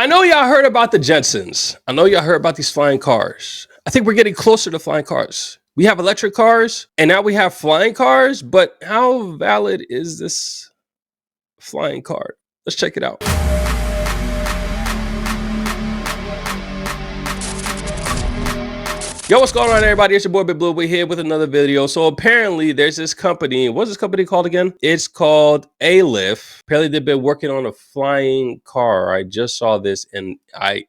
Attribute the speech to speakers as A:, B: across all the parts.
A: I know y'all heard about the Jetsons. I know y'all heard about these flying cars. I think we're getting closer to flying cars. We have electric cars, and now we have flying cars, but how valid is this flying car? Let's check it out. Yo, what's going on, everybody? It's your boy Big Blue. We're here with another video. So apparently there's this company. What's this company called again? It's called Aleph. Apparently they've been working on a flying car. I just saw this and I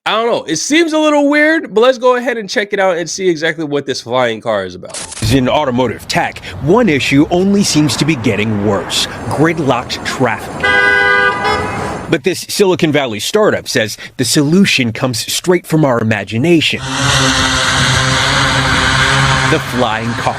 A: don't know. It seems a little weird, but let's go ahead and check it out and see exactly what this flying car is about.
B: In automotive tech, one issue only seems to be getting worse: gridlocked traffic. But this Silicon Valley startup says the solution comes straight from our imagination: the flying car.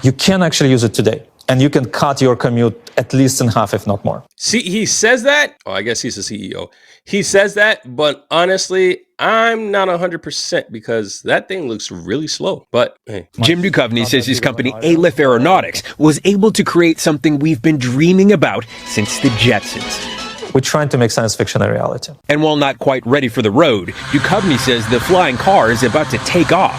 C: You can actually use it today, and you can cut your commute at least in half, if not more.
A: See, he says that. Oh, I guess he's the CEO. He says that, but honestly, I'm not 100% because that thing looks really slow. But hey.
B: Jim Duchovny says his company Aleph Aeronautics was able to create something we've been dreaming about since the Jetsons.
C: We're trying to make science fiction a reality.
B: And while not quite ready for the road, Duchovny says the flying car is about to take off.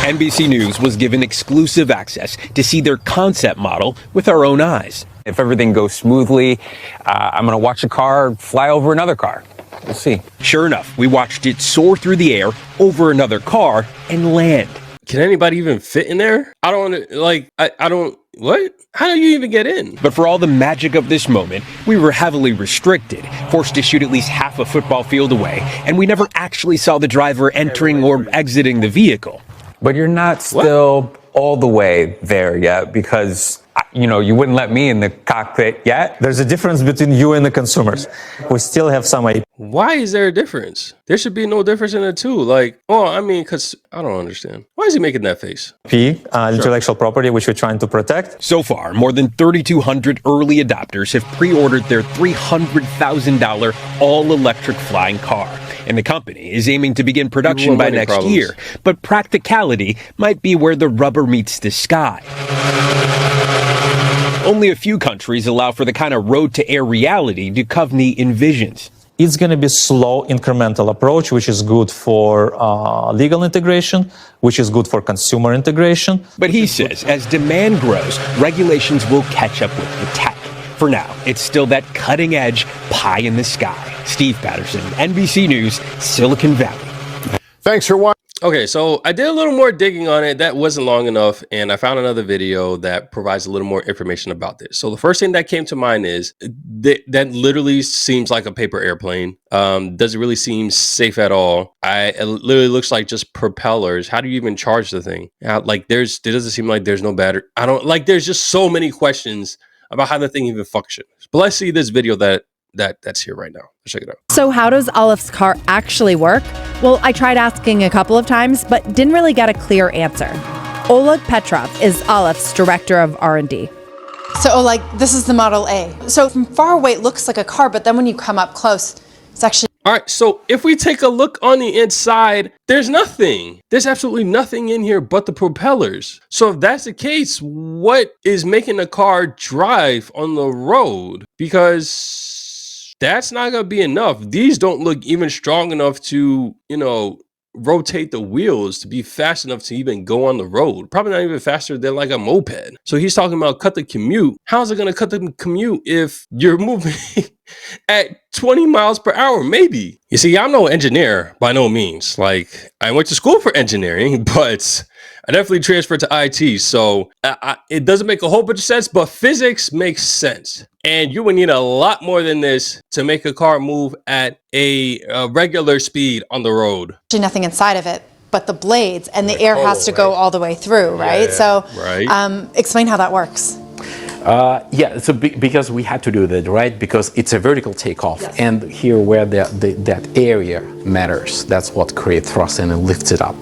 B: NBC News was given exclusive access to see their concept model with our own eyes.
D: If everything goes smoothly, I'm going to watch a car fly over another car. We'll see.
B: Sure enough, we watched it soar through the air over another car and land.
A: Can anybody even fit in there? I don't, what? How do you even get in?
B: But for all the magic of this moment, we were heavily restricted, forced to shoot at least half a football field away, and we never actually saw the driver entering or exiting the vehicle.
D: But you're not still all the way there yet, because you wouldn't let me in the cockpit yet.
C: There's a difference between you and the consumers. We still have some idea.
A: Why is there a difference? There should be no difference in it too. Because I don't understand. Why is he making that face?
C: Intellectual property, which we're trying to protect.
B: So far, more than 3,200 early adopters have pre-ordered their $300,000 all-electric flying car. And the company is aiming to begin production by next year. But practicality might be where the rubber meets the sky. Only a few countries allow for the kind of road-to-air reality Duchovny envisions.
C: It's going to be slow, incremental approach, which is good for legal integration, which is good for consumer integration.
B: But he says as demand grows, regulations will catch up with the tech. For now, it's still that cutting-edge pie in the sky. Steve Patterson, NBC News, Silicon Valley.
E: Thanks for watching.
A: Okay, so I did a little more digging on it. That wasn't long enough, and I found another video that provides a little more information about this. So the first thing that came to mind is that literally seems like a paper airplane. Doesn't really seem safe at all. It literally looks like just propellers. How do you even charge the thing? It doesn't seem like there's no battery. There's just so many questions about how the thing even functions. But let's see this video that's here right now. Let's check it out.
F: So how does Aleph's car actually work? Well, I tried asking a couple of times, but didn't really get a clear answer. Oleg Petrov is Aleph's director of R&D.
G: So, this is the Model A. So from far away, it looks like a car, but then when you come up close, it's actually...
A: All right, so if we take a look on the inside, there's nothing. There's absolutely nothing in here but the propellers. So if that's the case, what is making the car drive on the road? Because that's not going to be enough. These don't look even strong enough to, rotate the wheels to be fast enough to even go on the road. Probably not even faster than like a moped. So he's talking about cut the commute. How's it going to cut the commute if you're moving at 20 miles per hour? Maybe. You see, I'm no engineer by no means. I went to school for engineering, but I definitely transferred to IT. So it doesn't make a whole bunch of sense, but physics makes sense. And you would need a lot more than this to make a car move at a regular speed on the road.
G: Nothing inside of it but the blades, and the air has to go all the way through, right?
A: Yeah,
G: Explain how that works.
H: Because we had to do that, right? Because it's a vertical takeoff, yes. And here where that area matters, that's what creates thrust and it lifts it up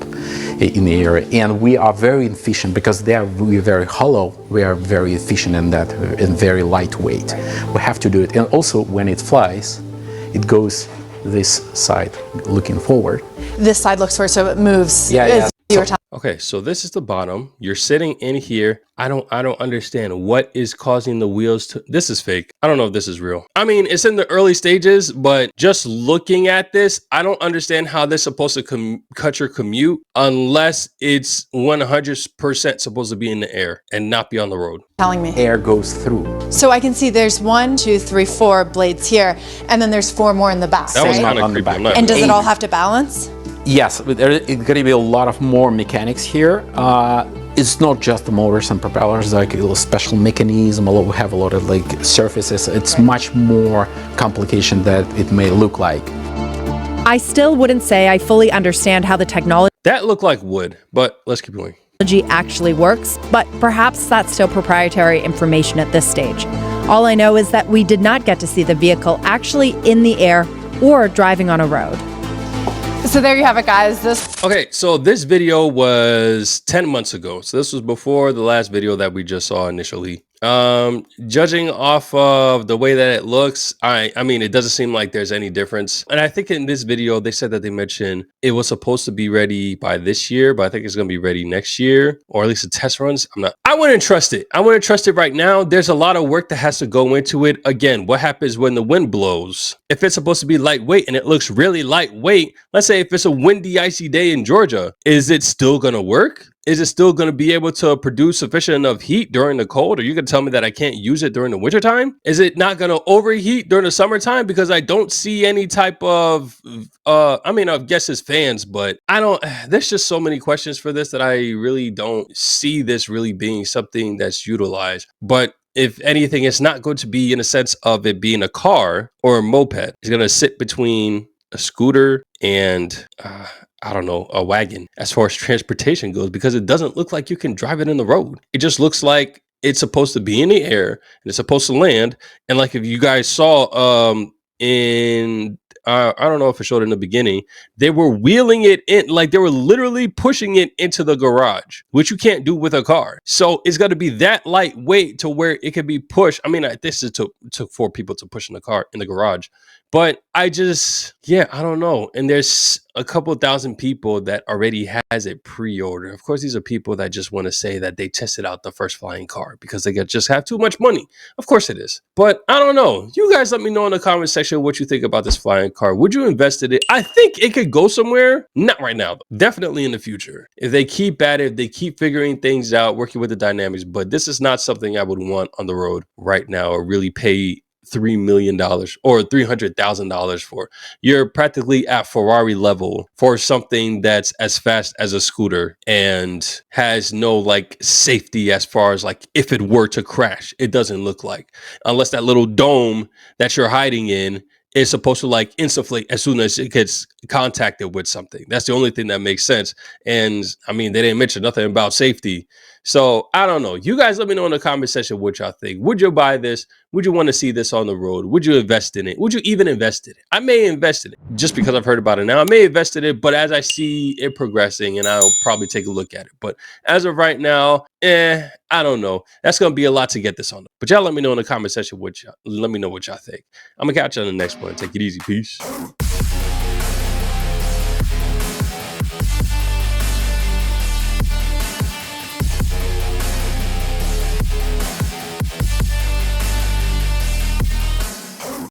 H: in the air. And we are very efficient because we're very hollow. We are very efficient in that and very lightweight. We have to do it, and also when it flies, it goes this side looking forward.
G: This side looks forward, so it moves.
H: Yeah.
G: you were talking.
A: Okay, so this is the bottom. You're sitting in here. I don't understand what is causing the wheels to. This is fake. I don't know if this is real. I mean, it's in the early stages, but just looking at this, I don't understand how this is supposed to cut your commute unless it's 100% supposed to be in the air and not be on the road.
G: Telling me.
H: Air goes through.
G: So I can see there's 1, 2, 3, 4 blades here, and then there's 4 more in the back.
A: That was
G: right?
A: kind of
H: On the
A: creepy.
H: back.
A: I'm not
G: And does
A: gonna-
G: it all have to balance?
H: Yes, but it's going to be a lot of more mechanics here. It's not just the motors and propellers, like a little special mechanism. We have a lot of like surfaces. It's much more complication than it may look like.
F: I still wouldn't say I fully understand how the technology
A: That looked like wood, but let's keep going.
F: actually works, but perhaps that's still proprietary information at this stage. All I know is that we did not get to see the vehicle actually in the air or driving on a road.
G: So there you have it, guys.
A: Okay, so this video was 10 months ago. So this was before the last video that we just saw initially. Judging off of the way that it looks, I mean, it doesn't seem like there's any difference. And I think in this video, they said that they mentioned it was supposed to be ready by this year, but I think it's going to be ready next year, or at least the test runs. I wouldn't trust it. I wouldn't trust it right now. There's a lot of work that has to go into it. Again, what happens when the wind blows? If it's supposed to be lightweight and it looks really lightweight, let's say if it's a windy, icy day in Georgia, is it still going to work? Is it still going to be able to produce sufficient enough heat during the cold? Are you going to tell me that I can't use it during the wintertime? Is it not going to overheat during the summertime? Because I don't see any type of, I mean, I guess it's fans, but there's just so many questions for this that I really don't see this really being something that's utilized. But if anything, it's not going to be in a sense of it being a car or a moped. It's going to sit between a scooter and I don't know, a wagon as far as transportation goes, because it doesn't look like you can drive it in the road. It just looks like it's supposed to be in the air and it's supposed to land. And like if you guys saw in I don't know if it showed in the beginning, they were wheeling it in, like they were literally pushing it into the garage, which you can't do with a car. So it's got to be that lightweight to where it can be pushed. I mean, this is took 4 people to push in the car in the garage. But I don't know. And there's a couple thousand people that already has it pre-ordered. Of course, these are people that just want to say that they tested out the first flying car because they just have too much money. Of course it is. But I don't know. You guys let me know in the comment section what you think about this flying car. Would you invest in it? I think it could go somewhere. Not right now, though. Definitely in the future. If they keep at it, if they keep figuring things out, working with the dynamics. But this is not something I would want on the road right now or really pay $3 million or $300,000 for. You're practically at Ferrari level for something that's as fast as a scooter and has no like safety as far as like if it were to crash. It doesn't look like, unless that little dome that you're hiding in is supposed to like insufflate as soon as it gets contacted with something. That's the only thing that makes sense. And I mean, they didn't mention nothing about safety. So I don't know. You guys let me know in the comment section what y'all think. Would you buy this? Would you want to see this on the road? Would you invest in it? Would you even invest in it? I may invest in it just because I've heard about it now. I may invest in it, but as I see it progressing, and I'll probably take a look at it. But as of right now, I don't know. That's going to be a lot to get this on. But y'all let me know in the comment section let me know what y'all think. I'm going to catch you on the next one. Take it easy. Peace.